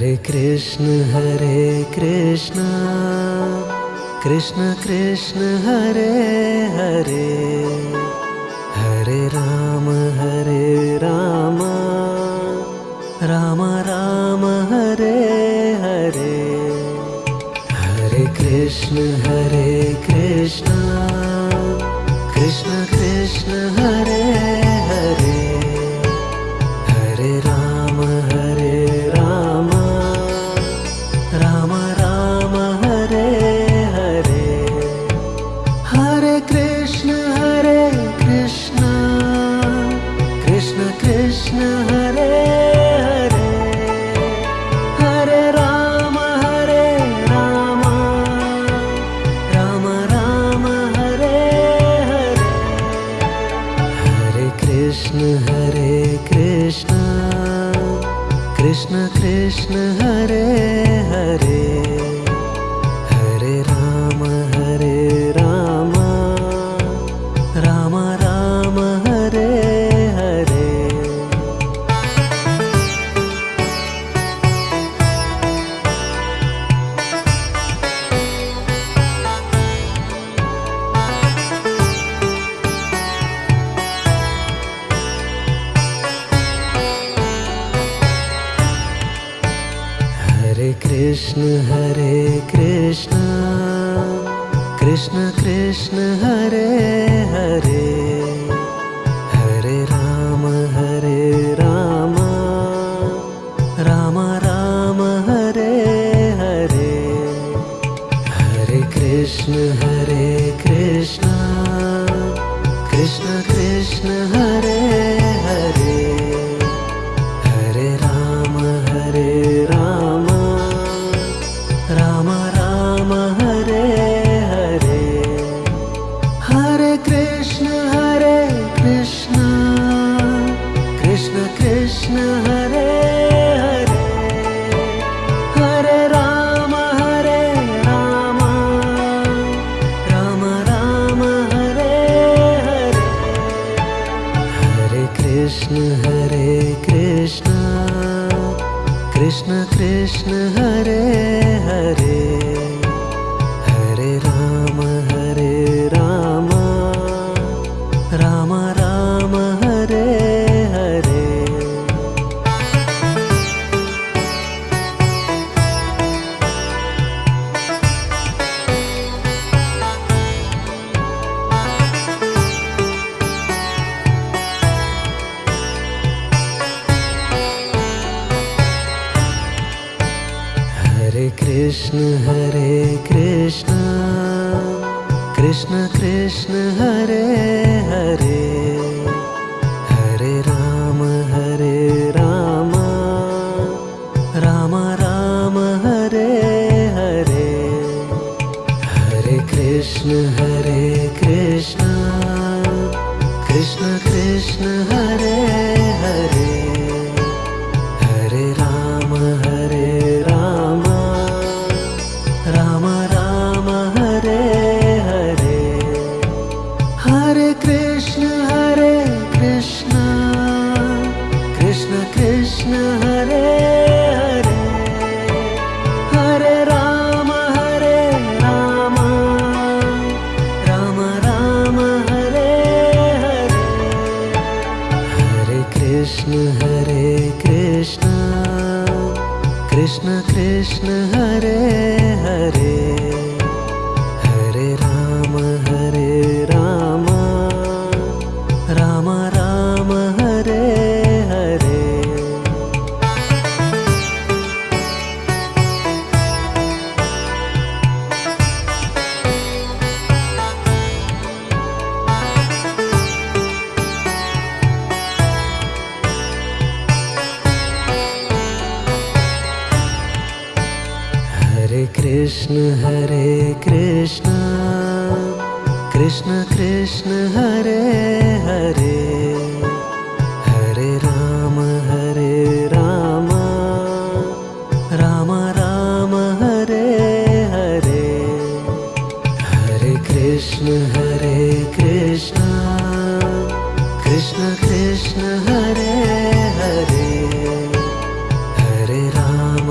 Hare Krishna Krishna Krishna Hare Hare Hare Ram Ram Ram Hare Hare Hare Krishna Krishna Krishna Hare Hare Hare Ram Ram Ram Hare Hare Hare Krishna Krishna Krishna Hare Hare Hare Ram Ram Ram Hare Hare Hare Krishna Krishna Krishna Hare Hare Hare Ram Ram Ram Hare Hare Hare Krishna Krishna Krishna Hare Hare Hare Ram Ram Ram Hare Hare Hare Krishna Krishna Krishna Hare Hare Hare Ram Ram Ram Hare Hare Hare Krishna Krishna Krishna Hare Hare Hare Ram Ram Ram Hare Hare Hare Krishna Krishna Hare Hare Hare Ram Ram Ram Hare Hare Hare Krishna Krishna Hare Hare Hare Ram Ram Hare Hare Hare Krishna Krishna Hare Hare Hare Ram Ram Hare Hare Hare Krishna Krishna Hare Hare Hare Ram Ram Hare Hare Hare Krishna Krishna Hare Hare Hare Ram Ram Hare Hare Hare Krishna Krishna Hare Hare Hare Ram Ram Hare Hare Hare Krishna Krishna Hare Hare Hare Ram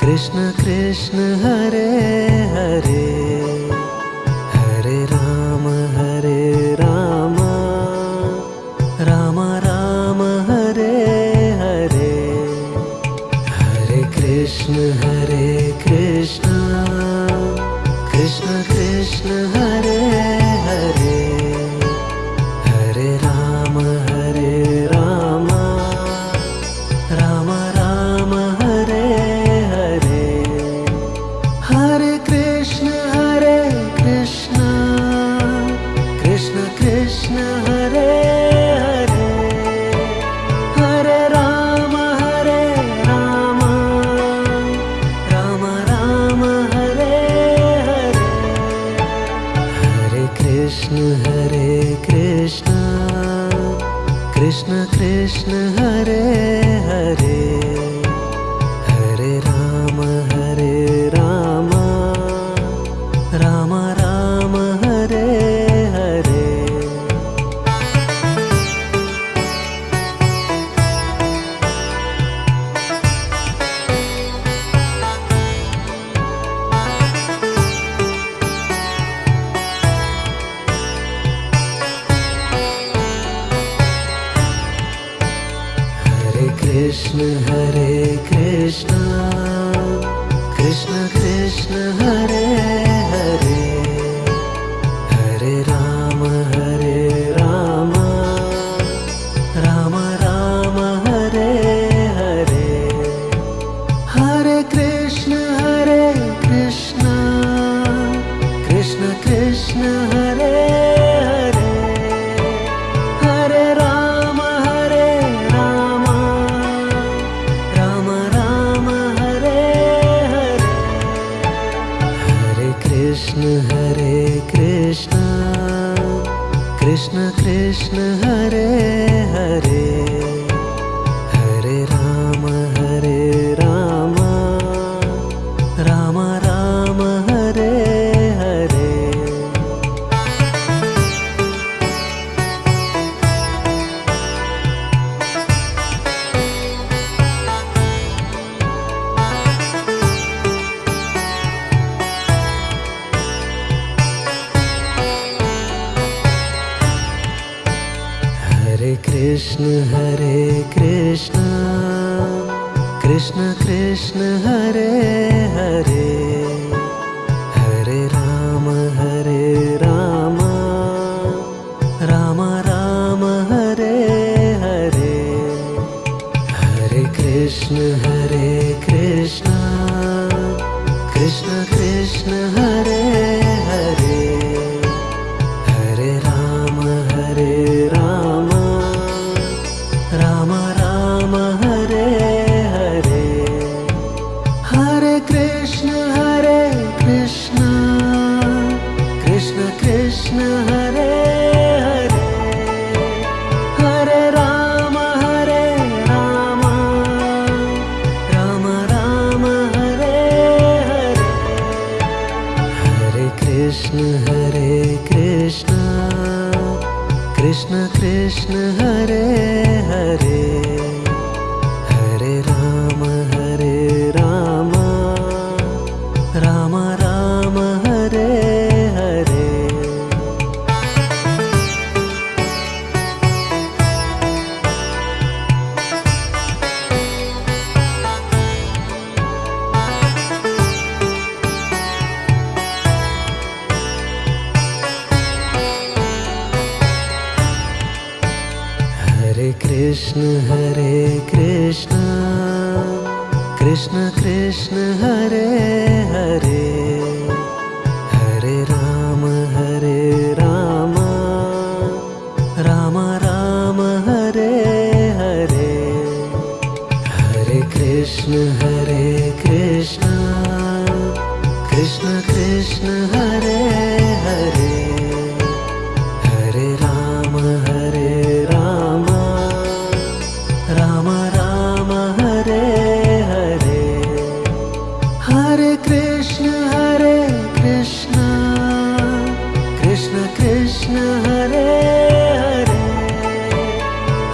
Krishna Krishna Hare Hare Hare Ram Ram Ram Hare Hare Hare Krishna Krishna Krishna Hare Hare Hare Ram Ram Ram Hare Hare Hare Krishna Krishna Krishna Hare Hare Hare Ram Ram Ram Hare Hare Hare Krishna Krishna Hare Hare Hare Ram Ram Hare Hare Krishna Krishna Krishna Hare Hare Hare Ram Ram Hare Hare Hare Krishna Krishna Krishna Hare Hare Hare Ram Ram Hare Hare Hare Krishna Krishna Hare Hare Hare Ram Ram Hare Hare Hare Krishna Krishna Hare Hare Hare Ram Ram Hare Hare Hare Krishna Krishna Krishna Hare Hare Hare Ram Ram Hare Hare Hare Krishna Krishna Hare Hare Hare Ram Ram Hare Hare Hare Krishna Krishna Hare Hare Hare Ram Ram Hare Hare Hare Krishna Krishna Hare Hare Hare Ram Ram Hare Hare Hare Krishna Krishna Krishna Hare Hare Hare Ram Ram Hare Hare Hare Krishna Krishna Hare Hare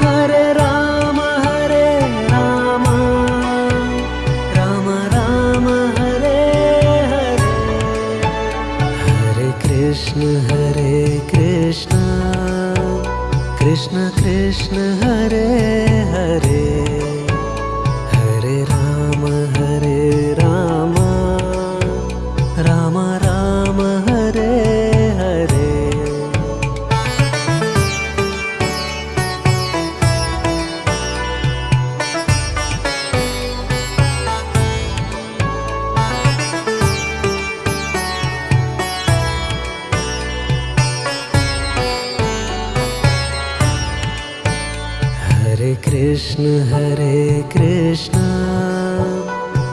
Hare Ram Ram Ram Krishna Hare Hare Hare Ram Ram Ram Hare Hare Hare Krishna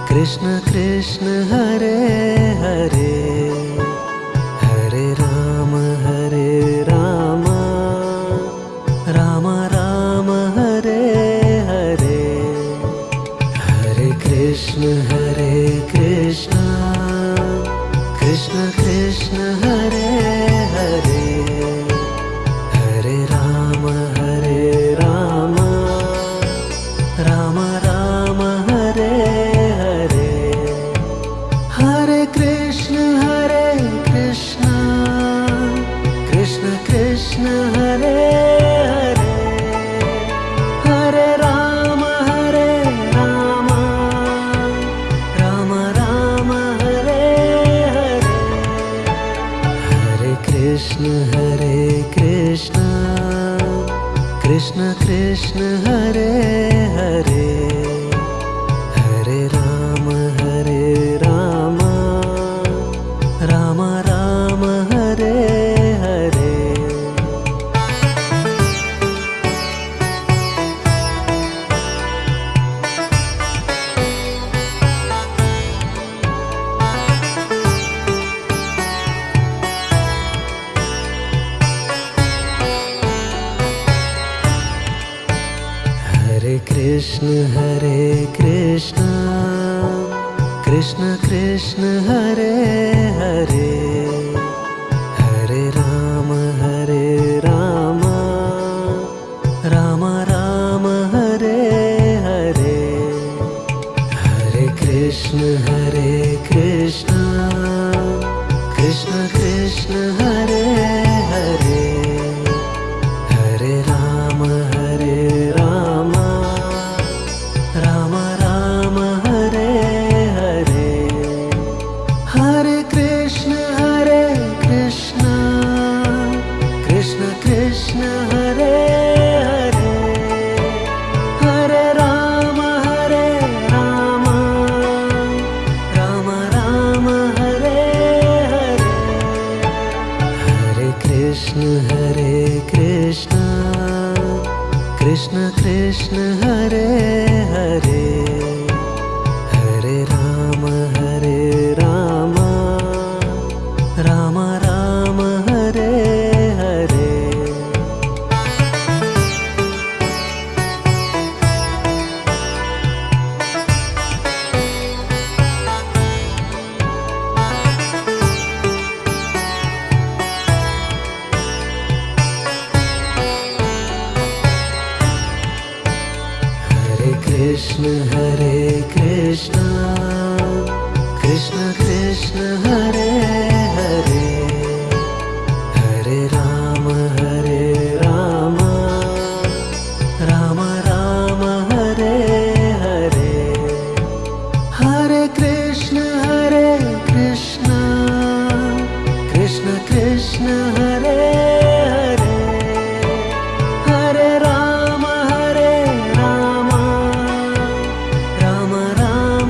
Krishna Krishna Hare Hare Hare Ram Ram Ram Hare Hare Hare Krishna Krishna Krishna Hare Hare Hare Ram Ram Ram Hare Hare Hare Krishna Krishna Krishna Hare Hare Hare Ram Ram Ram Hare Hare Hare Krishna Krishna Krishna Hare Hare Hare Ram Ram Ram Hare Hare Hare Krishna Krishna Krishna Hare Hare Hare Ram Ram Ram Hare Hare Hare Krishna Krishna Krishna Hare Hare Hare Ram Ram Ram Hare Hare Hare Krishna Krishna Krishna Hare Hare Hare Ram Ram Ram Hare Hare Hare Krishna Krishna Krishna Hare Hare Hare Ram Ram Ram Hare Hare Krishna Krishna Krishna Hare Hare Hare Ram Ram Hare Hare Hare Krishna Krishna Krishna Hare Hare Hare Ram Ram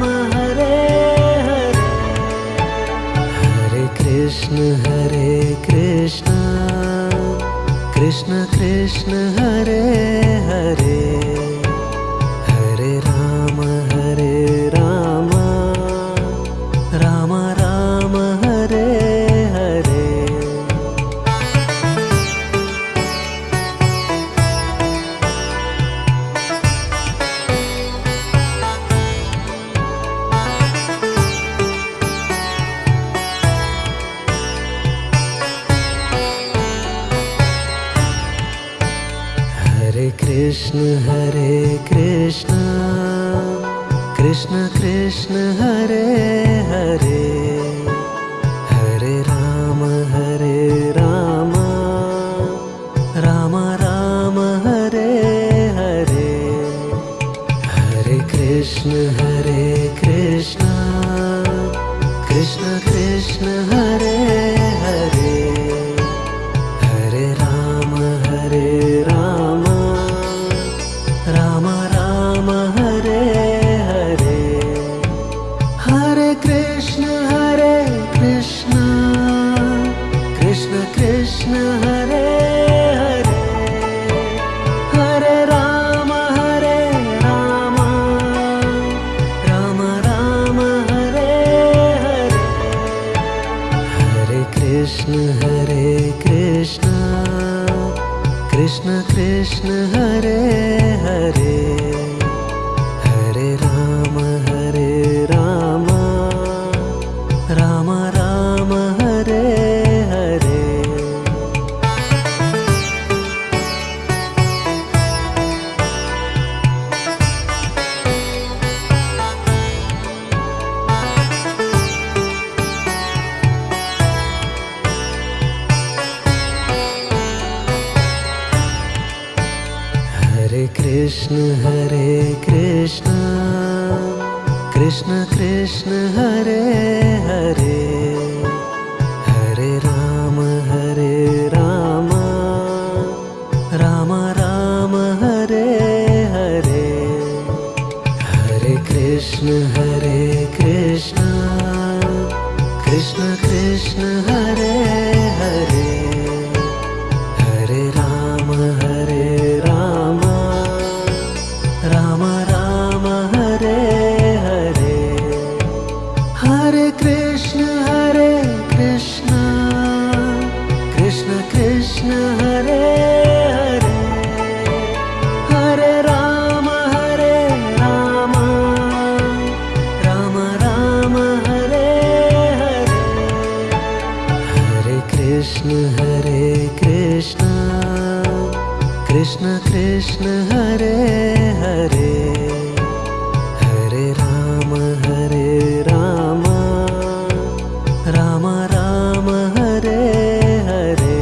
Hare Hare Hare Krishna Krishna Hare Hare Hare Ram Ram Hare Hare Hare Krishna Krishna Krishna Hare Hare Hare Ram Ram Ram Hare Krishna Krishna Hare Hare Hare Ram Ram Ram Hare Hare Hare Krishna Krishna Krishna Hare Hare Hare Ram Ram Ram Hare Hare Hare Krishna Krishna Krishna Hare Hare Hare Ram Ram Ram Hare Hare Hare Krishna Krishna Krishna Hare Hare Hare Ram Ram Ram Hare Hare Hare Krishna Krishna Krishna Hare Hare Hare Ram Ram Ram Hare Hare Hare Krishna Krishna Hare Hare Hare Ram Ram Ram Hare Hare Hare Krishna Krishna Krishna Hare Hare Hare Ram Ram Ram Hare Hare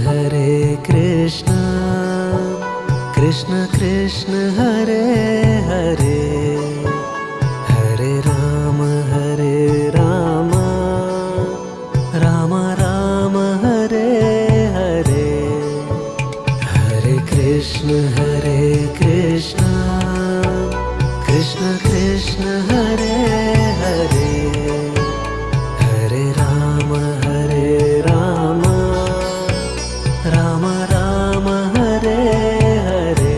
Hare Krishna Krishna Krishna Hare Hare Hare Ram Ram Ram Hare Hare Hare Krishna Krishna Krishna Hare Hare Hare Ram Ram Hare Hare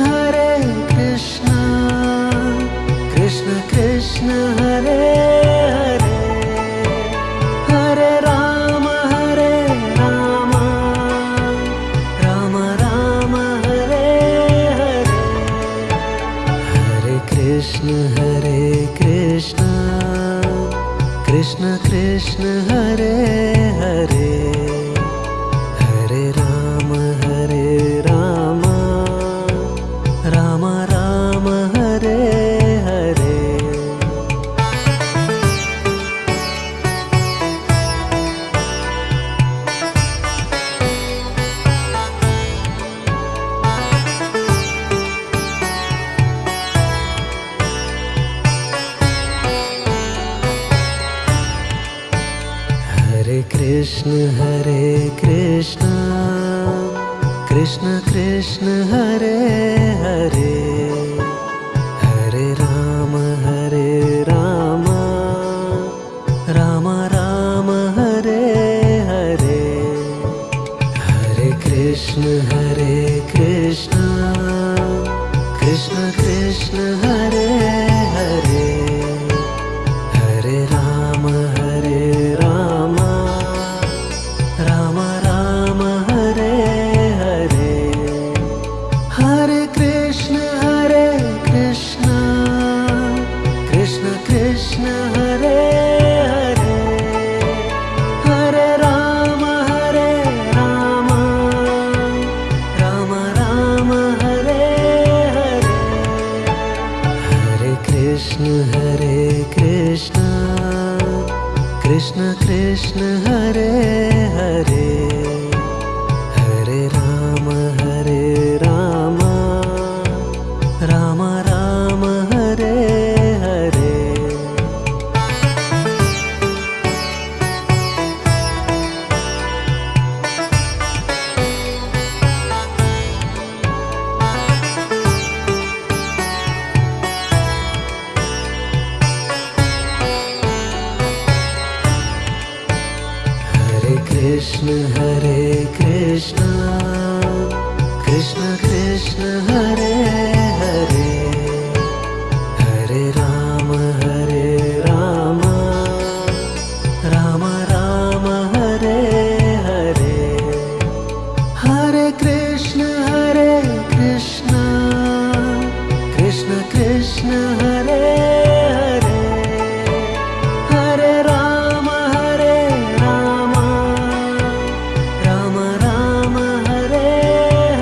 Hare Krishna Krishna Hare Hare Hare Ram Ram Hare Hare Hare Krishna Krishna Hare Hare Hare Ram Ram Hare Hare Hare Krishna Krishna Hare Hare Hare Ram Ram Hare Hare Hare Krishna Krishna Krishna Hare Hare Hare Ram Ram Hare Hare Hare Krishna Krishna Hare Hare Hare Ram Ram Ram Krishna Krishna Hare Hare Hare Ram Ram Ram Hare Hare Hare Krishna Krishna Krishna Hare Hare Hare Ram Ram Ram Hare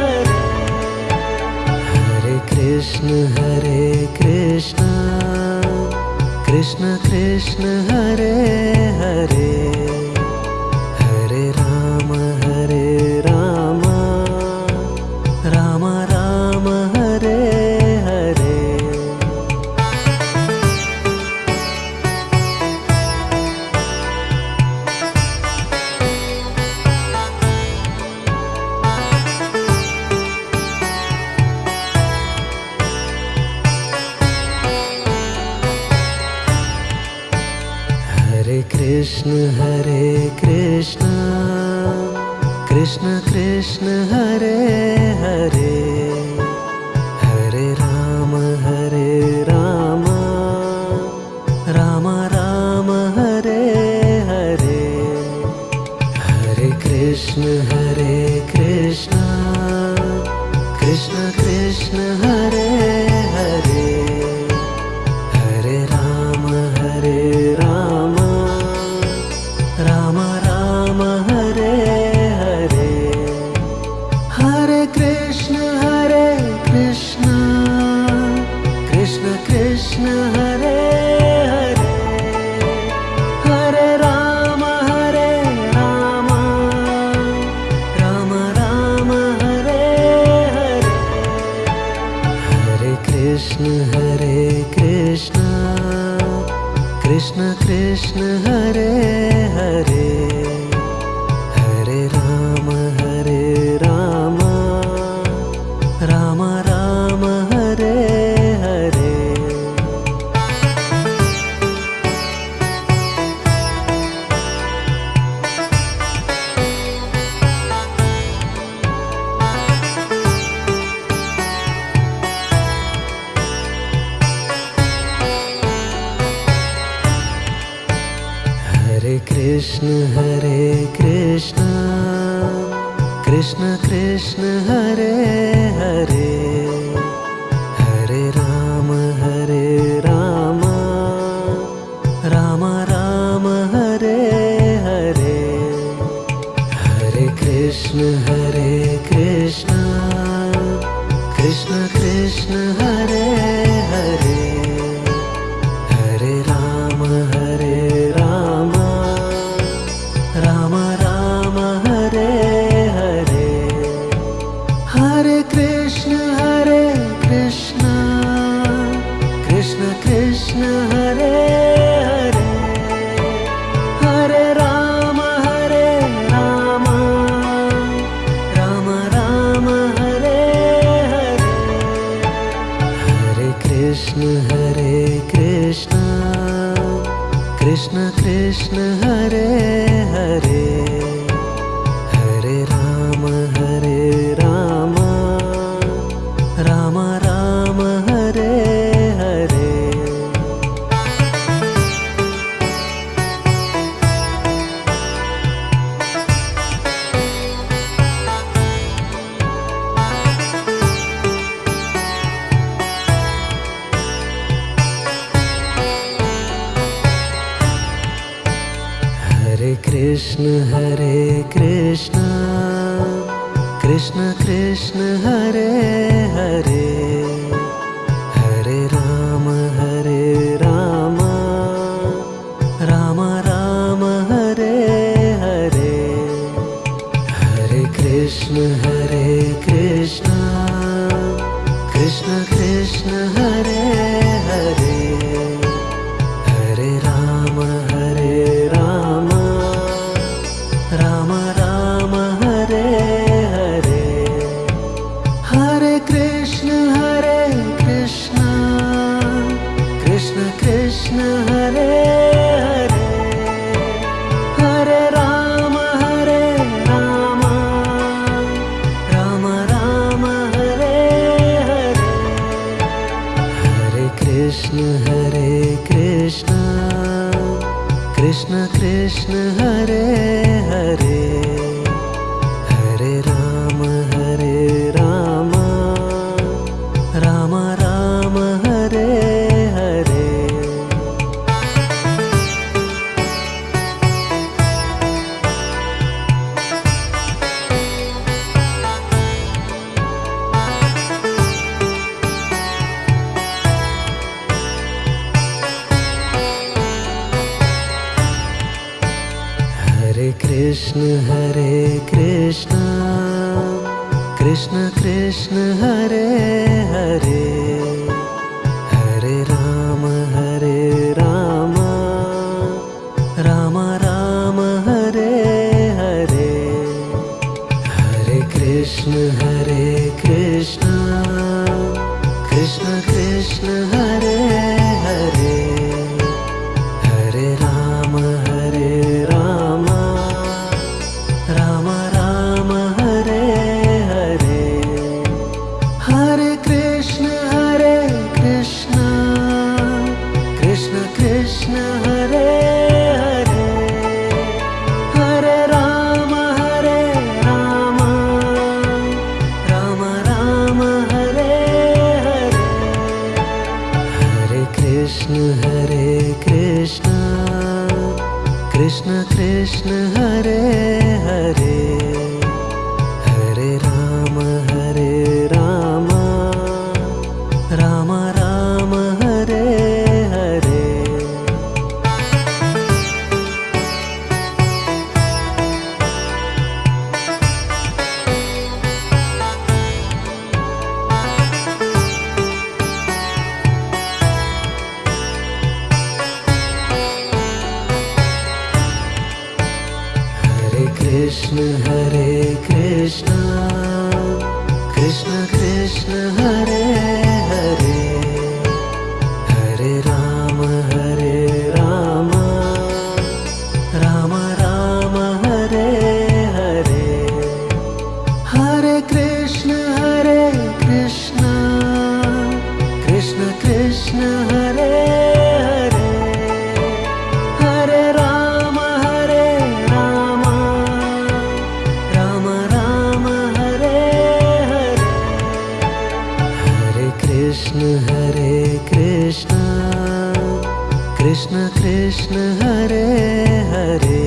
Hare Hare Krishna Krishna Krishna Hare Hare Hare Ram Ram Ram Hare Hare Hare Krishna Krishna Krishna Hare Hare Hare Ram Ram Ram Hare Hare Hare Krishna Krishna Krishna Hare Hare Hare Ram Ram Ram Hare Hare Hare Krishna Krishna Krishna Hare Hare Hare Ram Ram Ram Hare Hare Hare Krishna Krishna Krishna Hare Hare Hare Ram Ram Ram Hare Hare Hare Krishna Krishna Krishna Hare Hare Hare Ram Ram Ram Hare Hare Hare Krishna Krishna Krishna Hare Hare Hare Ram Ram Ram Hare Hare Hare Krishna Krishna Krishna Hare Hare Hare Ram Ram Ram Hare Hare Hare Krishna Krishna Krishna Hare Hare Hare Ram Ram Ram Hare Hare Hare Krishna Krishna Krishna Hare Hare Hare Ram Ram Ram Hare Hare Hare Krishna Krishna Krishna Hare Hare Hare Ram Ram Ram Hare Hare Hare Krishna Krishna Hare Hare Hare Ram Ram Ram Hare Hare Hare Krishna Krishna Krishna Hare Hare Hare Ram Ram Ram Hare Hare Hare Krishna Krishna Krishna Hare Hare Hare Ram Ram Hare Hare Hare Krishna Krishna Hare Hare Hare Ram Ram Hare Hare Hare Krishna Krishna Hare Hare Hare Ram Ram Hare Hare Hare Krishna Krishna Krishna Hare Hare Hare Ram Ram Hare Hare Hare Krishna Krishna Hare Hare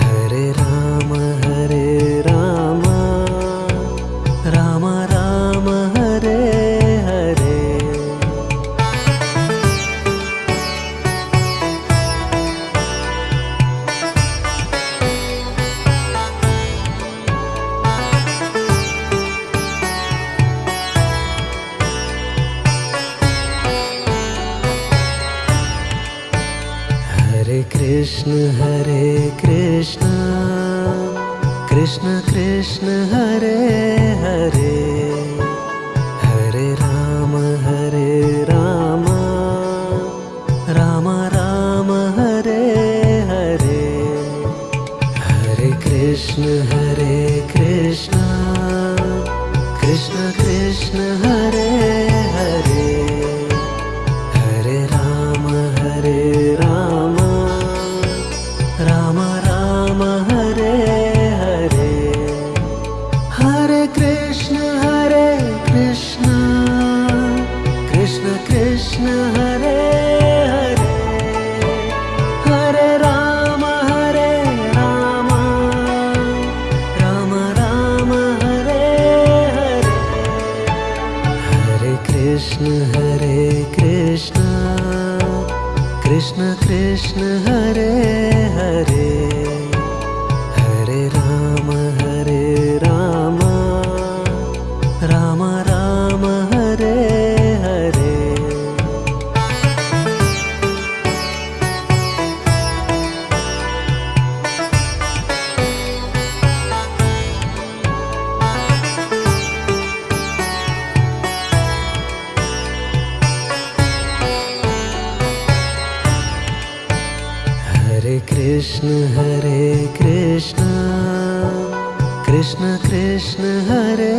Hare Ram Ram Hare Hare Hare Krishna Krishna Hare Hare Hare Ram Ram Hare Hare Hare Krishna Krishna Krishna Hare Hare Hare Ram Ram Hare Hare Hare Krishna Krishna Krishna Hare Hare Hare Ram Ram Hare Hare Hare Krishna Krishna Hare Hare Hare Ram Ram Hare Hare Hare Krishna Krishna Hare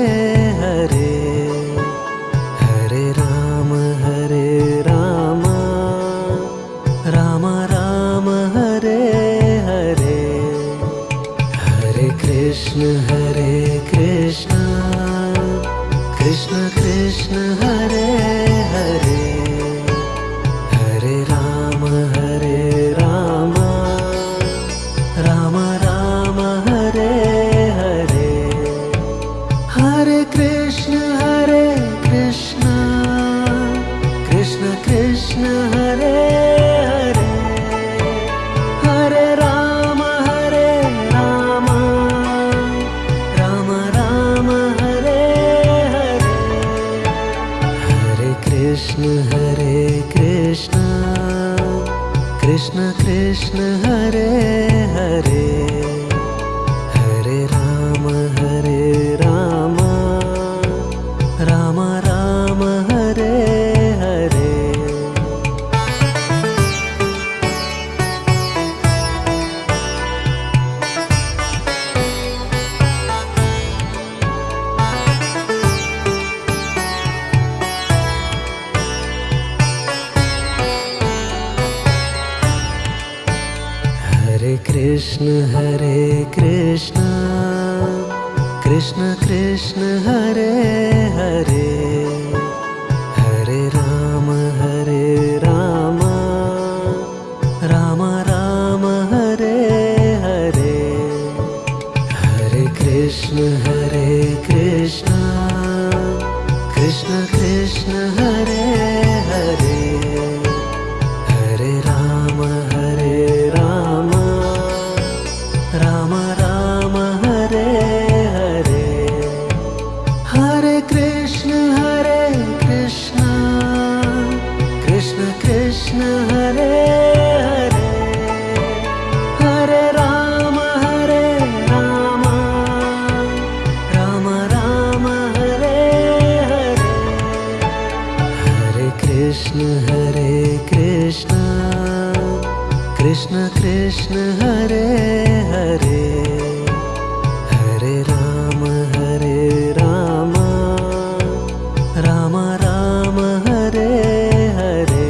Hare Hare Ram Ram Hare Hare Hare Krishna Krishna Krishna Hare Hare Hare Ram Ram Hare Hare Hare Krishna Krishna Hare Hare Hare Ram Ram Hare Krishna Hare Hare Hare Ram Ram Ram Hare Hare Hare Krishna Krishna Krishna Hare Hare Hare Ram Ram Ram Hare Hare Hare Krishna Krishna Krishna Hare Hare Hare Ram Ram Hare Hare Hare Krishna Krishna Krishna Hare Hare Hare Ram Ram Hare Hare Hare Krishna Krishna Krishna Hare Hare Hare Ram Ram Hare Hare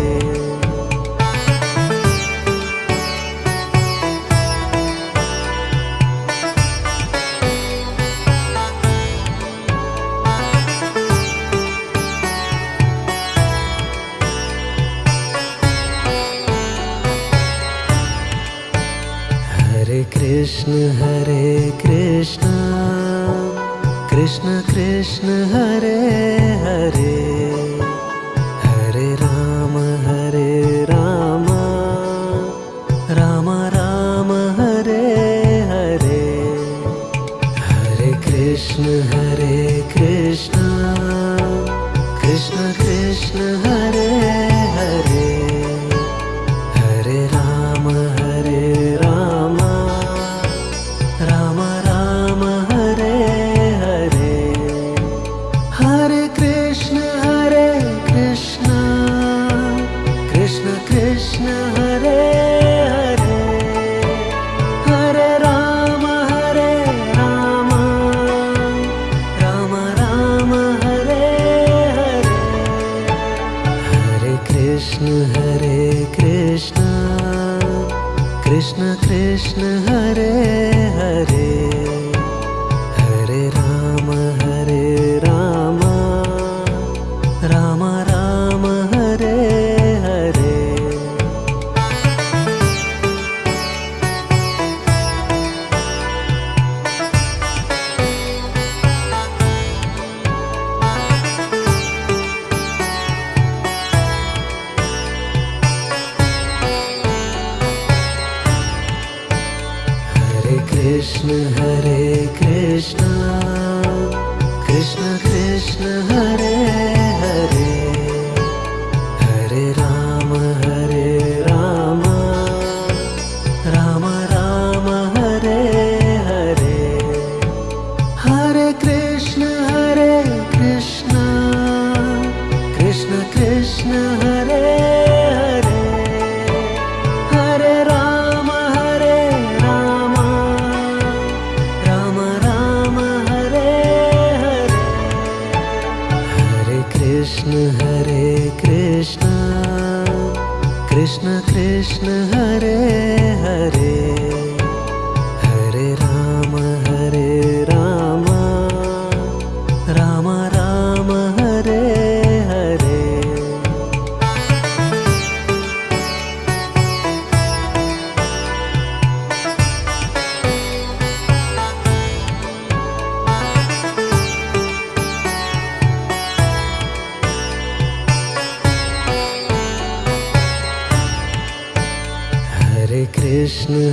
Hare Krishna Krishna Krishna Hare Hare Hare Ram Ram Hare Hare Hare Krishna Krishna Krishna Hare Hare Hare Ram Ram Hare Hare Hare Krishna Krishna Krishna Hare Hare Hare Ram Ram Hare Hare Hare Krishna Krishna Krishna Hare Hare Hare Ram Ram Hare Hare Hare Krishna Krishna Krishna Hare Hare Hare Ram Ram Hare Hare Hare Krishna Krishna Krishna Hare Hare Hare Ram Ram Hare Hare Hare Krishna Krishna Krishna Hare Hare Hare Ram Ram Hare Hare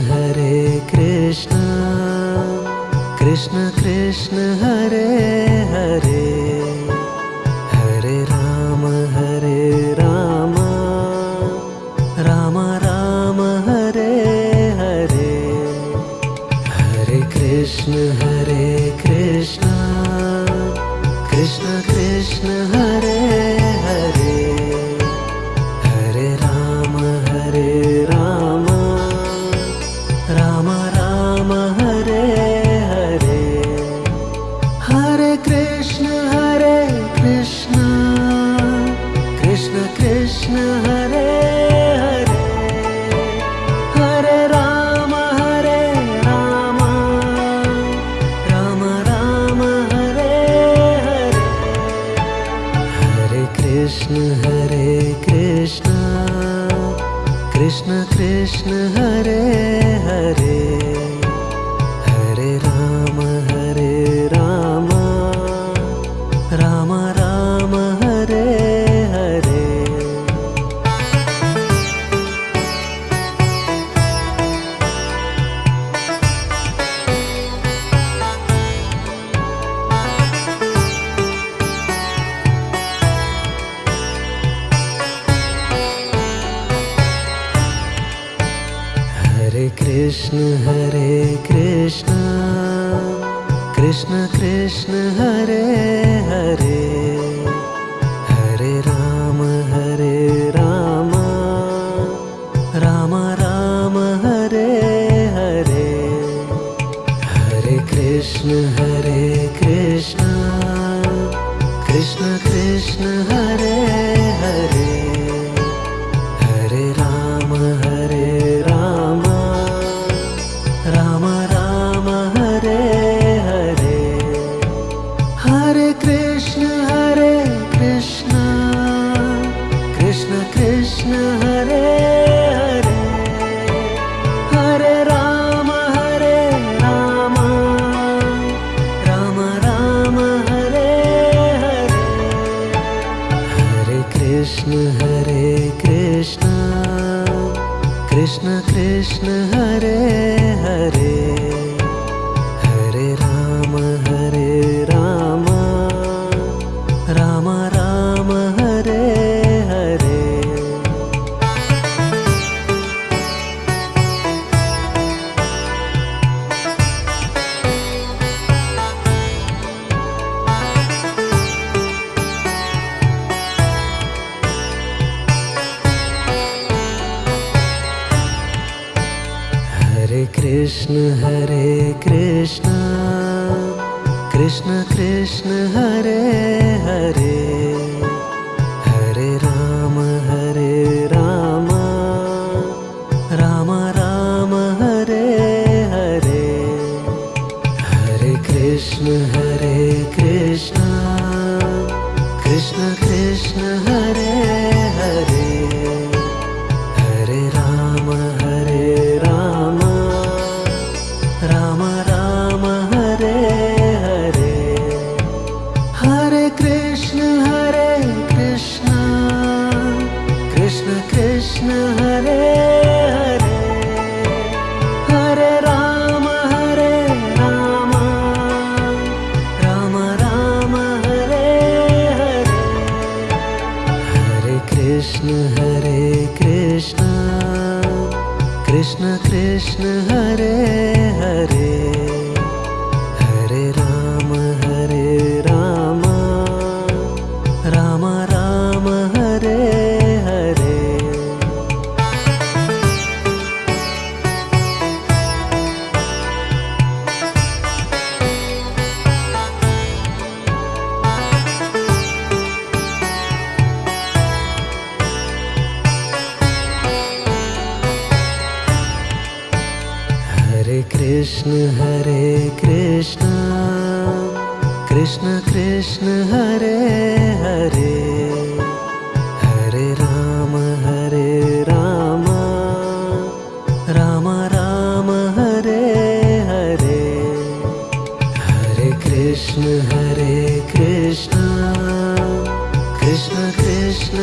Hare Krishna Krishna Krishna Hare Hare Hare Ram Ram Ram Hare Krishna Krishna Hare Hare Hare Ram Ram Ram Hare Hare Hare Krishna Krishna Krishna Hare Hare Hare Ram Ram Ram Hare Hare Hare Krishna Krishna Krishna Hare Hare Hare Ram Ram Ram Hare Hare Hare Krishna Krishna Krishna Hare Hare Hare Ram Ram Ram Hare Hare Hare Krishna Krishna Krishna Hare Hare Hare Ram Ram Ram Hare Hare Hare Krishna Krishna Krishna Hare Hare Hare Ram Ram Ram Hare Hare Hare Krishna Krishna Krishna Hare Hare Hare Ram Ram Ram Hare Hare Hare Krishna Krishna Krishna Hare Hare Hare Ram Ram Ram Hare Hare Hare Krishna Krishna Krishna Hare Hare Hare Ram Ram Hare Hare Hare Krishna Krishna Hare Hare Hare Ram Ram Hare Hare Hare Krishna Krishna Krishna Hare Hare Hare Ram Ram Ram Hare Hare Hare Krishna Krishna Krishna Hare Hare Hare Ram Ram Hare Hare Hare Krishna Krishna Krishna